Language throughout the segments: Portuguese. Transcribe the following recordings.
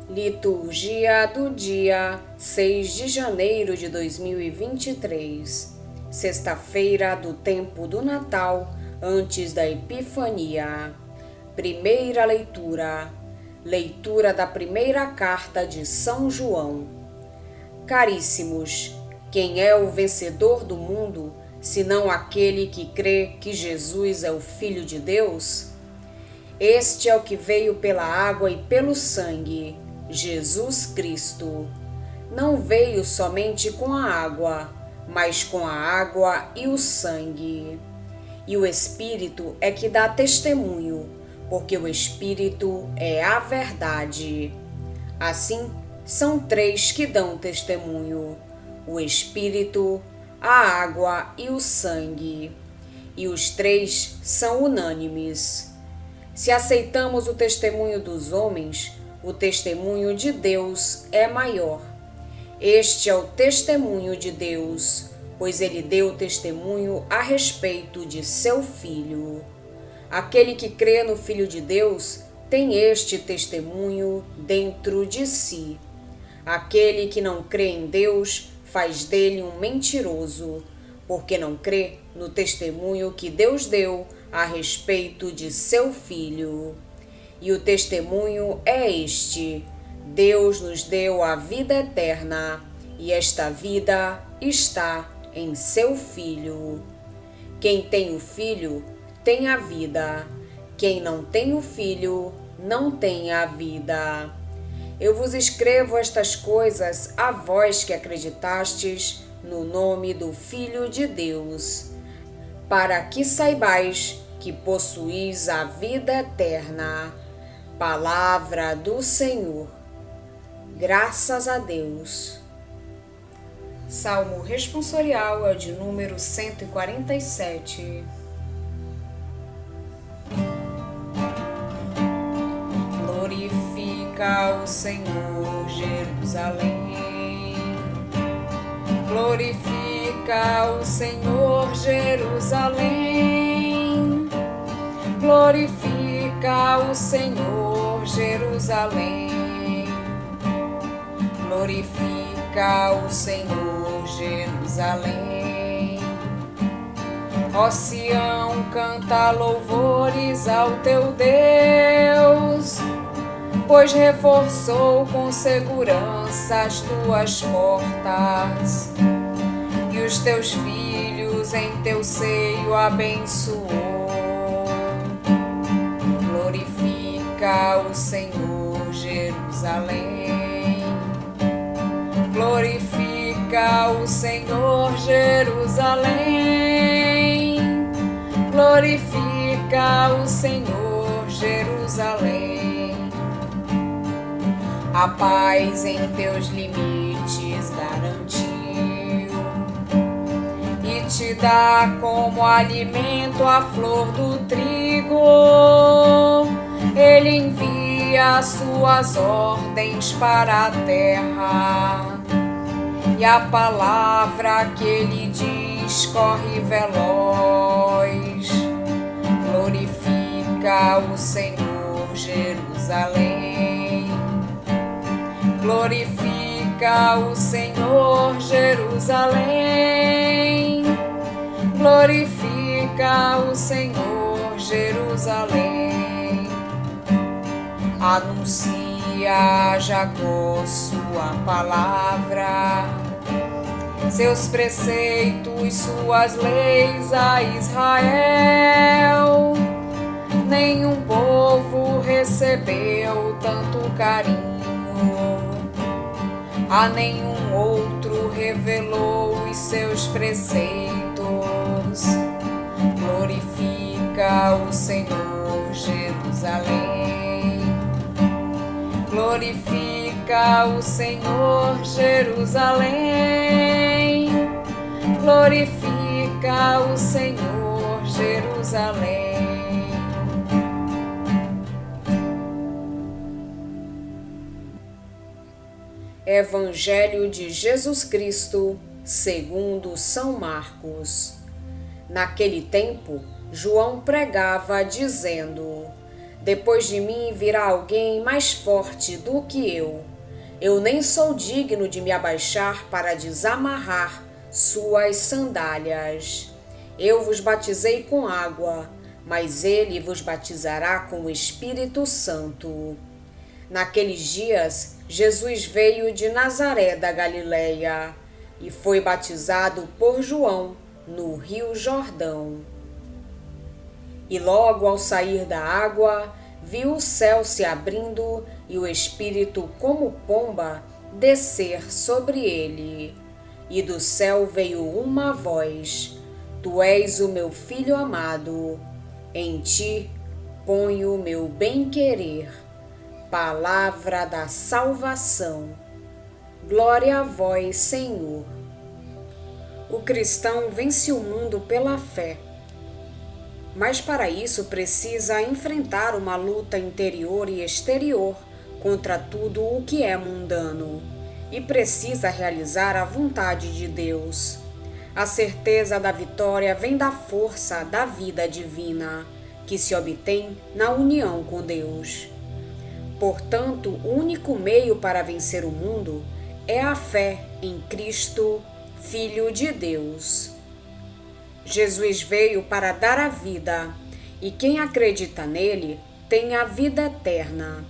Liturgia do dia 6 de janeiro de 2023, sexta-feira do tempo do Natal, antes da Epifania. Primeira leitura. Leitura da primeira carta de São João. Caríssimos, quem é o vencedor do mundo, senão aquele que crê que Jesus é o Filho de Deus? Este é o que veio pela água e pelo sangue, Jesus Cristo. Não veio somente com a água, mas com a água e o sangue. E o Espírito é que dá testemunho, porque o Espírito é a verdade. Assim, são três que dão testemunho: o Espírito, a água e o sangue. E os três são unânimes. Se aceitamos o testemunho dos homens, o testemunho de Deus é maior. Este é o testemunho de Deus, pois ele deu testemunho a respeito de seu Filho. Aquele que crê no Filho de Deus tem este testemunho dentro de si. Aquele que não crê em Deus faz dele um mentiroso, porque não crê no testemunho que Deus deu a respeito de seu Filho. E o testemunho é este: Deus nos deu a vida eterna, e esta vida está em seu Filho. Quem tem o Filho tem a vida. Quem não tem o Filho não tem a vida. Eu vos escrevo estas coisas a vós que acreditastes no nome do Filho de Deus, para que saibais que possuís a vida eterna. Palavra do Senhor. Graças a Deus. Salmo responsorial é o de número 147. Glorifica o Senhor, Jerusalém. Glorifica o Senhor, Jerusalém. Glorifica o Senhor, Jerusalém. Glorifica o Senhor, Jerusalém. Ó Sião, canta louvores ao teu Deus, pois reforçou com segurança as tuas portas, e os teus filhos em teu seio abençoou. Glorifica o Senhor, Jerusalém. Glorifica o Senhor, Jerusalém. Glorifica o Senhor, Jerusalém. A paz em teus limites garantiu, e te dá como alimento a flor do trigo. Ele envia suas ordens para a terra, e a palavra que ele diz corre veloz. Glorifica o Senhor, Jerusalém. Glorifica o Senhor, Jerusalém. Glorifica o Senhor, Jerusalém. Anuncia a Jacó sua palavra, seus preceitos, suas leis a Israel. Nenhum povo recebeu tanto carinho, a nenhum outro revelou os seus preceitos. Glorifica o Senhor, Jerusalém. Glorifica o Senhor, Jerusalém. Glorifica o Senhor, Jerusalém. Evangelho de Jesus Cristo, segundo São Marcos. Naquele tempo, João pregava dizendo: Depois de mim virá alguém mais forte do que eu. Eu nem sou digno de me abaixar para desamarrar suas sandálias. Eu vos batizei com água, mas ele vos batizará com o Espírito Santo. Naqueles dias, Jesus veio de Nazaré da Galileia e foi batizado por João no Rio Jordão. E logo ao sair da água, viu o céu se abrindo e o Espírito, como pomba, descer sobre ele. E do céu veio uma voz: Tu és o meu Filho amado, em ti ponho o meu bem-querer. Palavra da salvação. Glória a vós, Senhor. O cristão vence o mundo pela fé. Mas para isso precisa enfrentar uma luta interior e exterior contra tudo o que é mundano e precisa realizar a vontade de Deus. A certeza da vitória vem da força da vida divina, que se obtém na união com Deus. Portanto, o único meio para vencer o mundo é a fé em Cristo, Filho de Deus. Jesus veio para dar a vida, e quem acredita nele tem a vida eterna.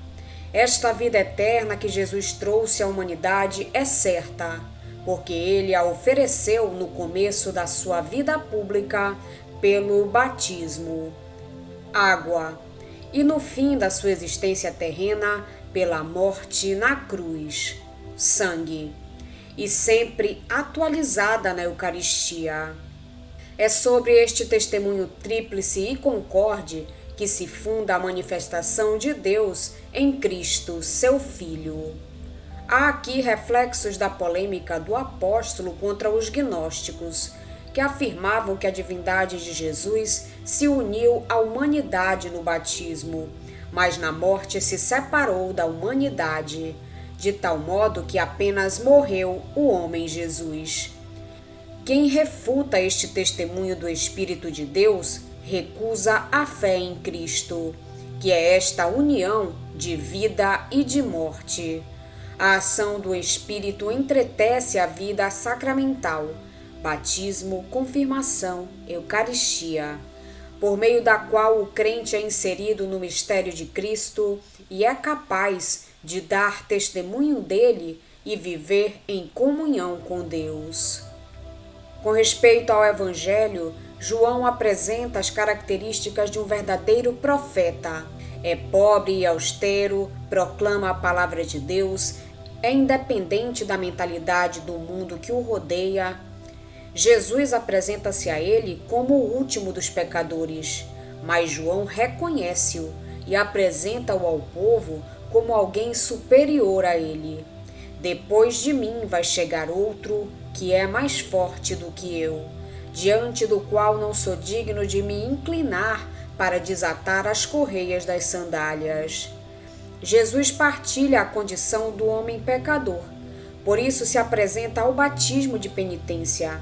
Esta vida eterna que Jesus trouxe à humanidade é certa, porque ele a ofereceu no começo da sua vida pública pelo batismo, água, e no fim da sua existência terrena pela morte na cruz, sangue, e sempre atualizada na Eucaristia. É sobre este testemunho tríplice e concorde que se funda a manifestação de Deus em Cristo, seu Filho. Há aqui reflexos da polêmica do apóstolo contra os gnósticos, que afirmavam que a divindade de Jesus se uniu à humanidade no batismo, mas na morte se separou da humanidade, de tal modo que apenas morreu o homem Jesus. Quem refuta este testemunho do Espírito de Deus recusa a fé em Cristo, que é esta união de vida e de morte. A ação do Espírito entretece a vida sacramental, batismo, confirmação, Eucaristia, por meio da qual o crente é inserido no mistério de Cristo e é capaz de dar testemunho dele e viver em comunhão com Deus. Com respeito ao Evangelho, João apresenta as características de um verdadeiro profeta. É pobre e austero, proclama a palavra de Deus, é independente da mentalidade do mundo que o rodeia. Jesus apresenta-se a ele como o último dos pecadores, mas João reconhece-o e apresenta-o ao povo como alguém superior a ele. Depois de mim vai chegar outro que é mais forte do que eu, diante do qual não sou digno de me inclinar para desatar as correias das sandálias. Jesus partilha a condição do homem pecador, por isso se apresenta ao batismo de penitência,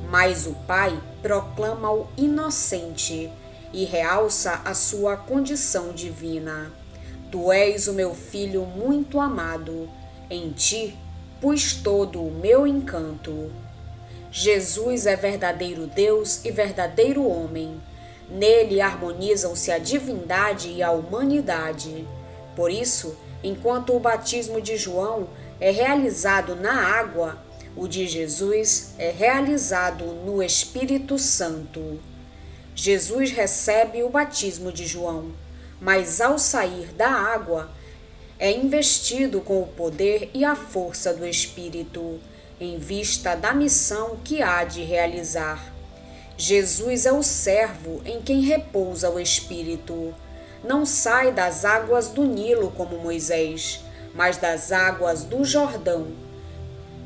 mas o Pai proclama-o inocente e realça a sua condição divina. Tu és o meu Filho muito amado, em ti pus todo o meu encanto. Jesus é verdadeiro Deus e verdadeiro homem. Nele harmonizam-se a divindade e a humanidade. Por isso, enquanto o batismo de João é realizado na água, o de Jesus é realizado no Espírito Santo. Jesus recebe o batismo de João, mas ao sair da água, é investido com o poder e a força do Espírito, em vista da missão que há de realizar. Jesus é o servo em quem repousa o Espírito. Não sai das águas do Nilo como Moisés, mas das águas do Jordão.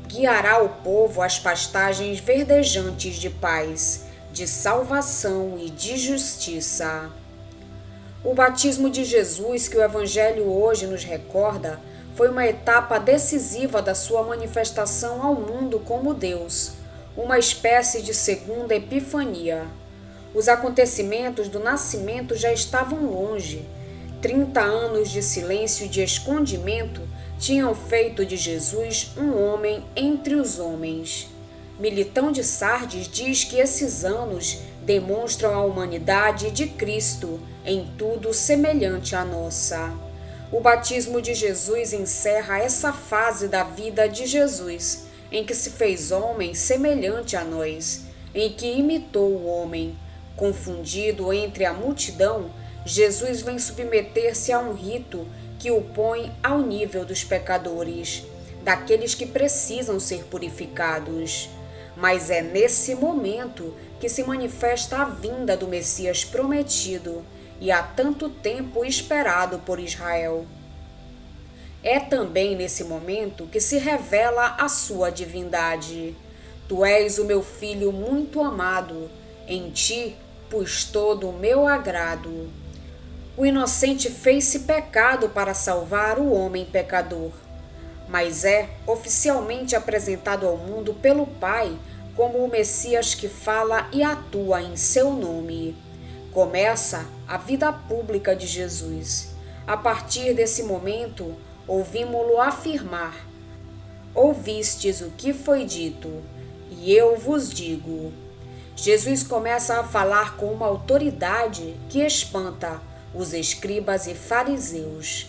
Guiará o povo às pastagens verdejantes de paz, de salvação e de justiça. O batismo de Jesus, que o Evangelho hoje nos recorda, foi uma etapa decisiva da sua manifestação ao mundo como Deus, uma espécie de segunda epifania. Os acontecimentos do nascimento já estavam longe. 30 anos de silêncio e de escondimento tinham feito de Jesus um homem entre os homens. Militão de Sardes diz que esses anos demonstram a humanidade de Cristo em tudo semelhante à nossa. O batismo de Jesus encerra essa fase da vida de Jesus, em que se fez homem semelhante a nós, em que imitou o homem. Confundido entre a multidão, Jesus vem submeter-se a um rito que o põe ao nível dos pecadores, daqueles que precisam ser purificados. Mas é nesse momento que se manifesta a vinda do Messias prometido e há tanto tempo esperado por Israel. É também nesse momento que se revela a sua divindade. Tu és o meu filho muito amado, em ti pus todo o meu agrado. O inocente fez-se pecado para salvar o homem pecador, mas é oficialmente apresentado ao mundo pelo Pai como o Messias que fala e atua em seu nome. Começa a vida pública de Jesus. A partir desse momento, ouvimos-lo afirmar: ouvistes o que foi dito, e eu vos digo. Jesus começa a falar com uma autoridade que espanta os escribas e fariseus.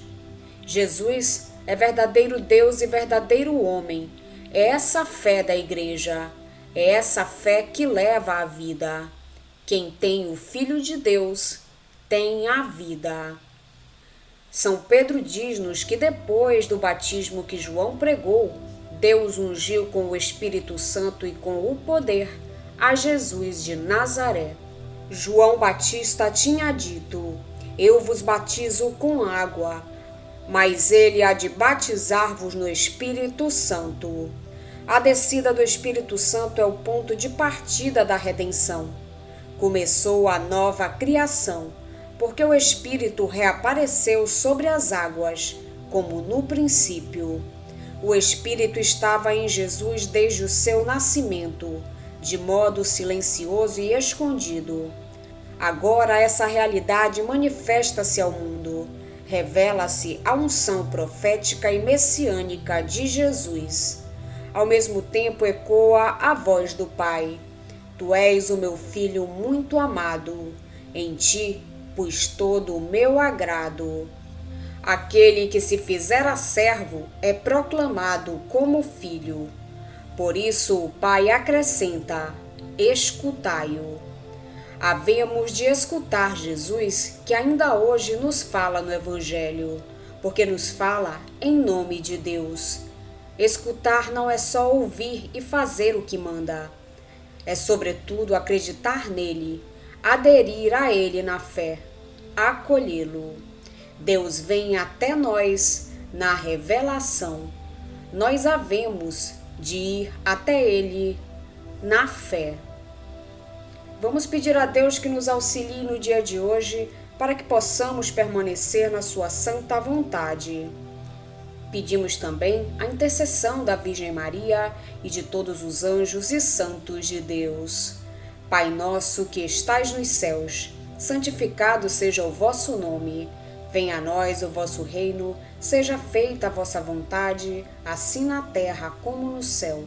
Jesus é verdadeiro Deus e verdadeiro homem. É essa a fé da igreja. É essa fé que leva à vida. Quem tem o Filho de Deus tem a vida. São Pedro diz-nos que depois do batismo que João pregou, Deus ungiu com o Espírito Santo e com o poder a Jesus de Nazaré. João Batista tinha dito: eu vos batizo com água, mas ele há de batizar-vos no Espírito Santo. A descida do Espírito Santo é o ponto de partida da redenção. Começou a nova criação, porque o Espírito reapareceu sobre as águas, como no princípio. O Espírito estava em Jesus desde o seu nascimento, de modo silencioso e escondido. Agora essa realidade manifesta-se ao mundo. Revela-se a unção profética e messiânica de Jesus. Ao mesmo tempo ecoa a voz do Pai: tu és o meu filho muito amado, em ti pus todo o meu agrado. Aquele que se fizera servo é proclamado como filho. Por isso o Pai acrescenta: escutai-o. Havemos de escutar Jesus, que ainda hoje nos fala no Evangelho, porque nos fala em nome de Deus. Escutar não é só ouvir e fazer o que manda. É sobretudo acreditar nele, aderir a ele na fé, acolhê-lo. Deus vem até nós na revelação. Nós havemos de ir até ele na fé. Vamos pedir a Deus que nos auxilie no dia de hoje para que possamos permanecer na sua santa vontade. Pedimos também a intercessão da Virgem Maria e de todos os anjos e santos de Deus. Pai nosso que estais nos céus, santificado seja o vosso nome. Venha a nós o vosso reino, seja feita a vossa vontade, assim na terra como no céu.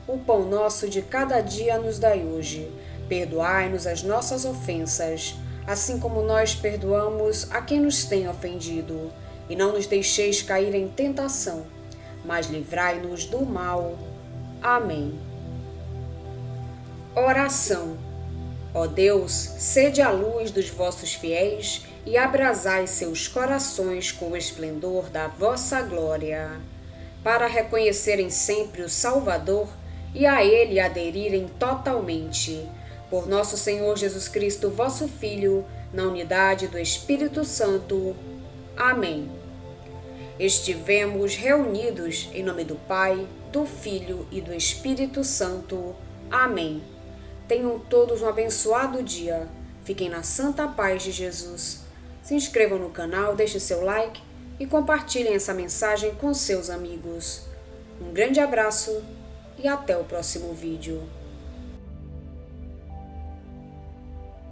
O pão nosso de cada dia nos dai hoje. Perdoai-nos as nossas ofensas, assim como nós perdoamos a quem nos tem ofendido. E não nos deixeis cair em tentação, mas livrai-nos do mal. Amém. Oração. Ó Deus, sede a luz dos vossos fiéis e abrasai seus corações com o esplendor da vossa glória, para reconhecerem sempre o Salvador e a ele aderirem totalmente. Por nosso Senhor Jesus Cristo, vosso Filho, na unidade do Espírito Santo. Amém. Estivemos reunidos em nome do Pai, do Filho e do Espírito Santo. Amém. Tenham todos um abençoado dia. Fiquem na santa paz de Jesus. Se inscrevam no canal, deixem seu like e compartilhem essa mensagem com seus amigos. Um grande abraço e até o próximo vídeo.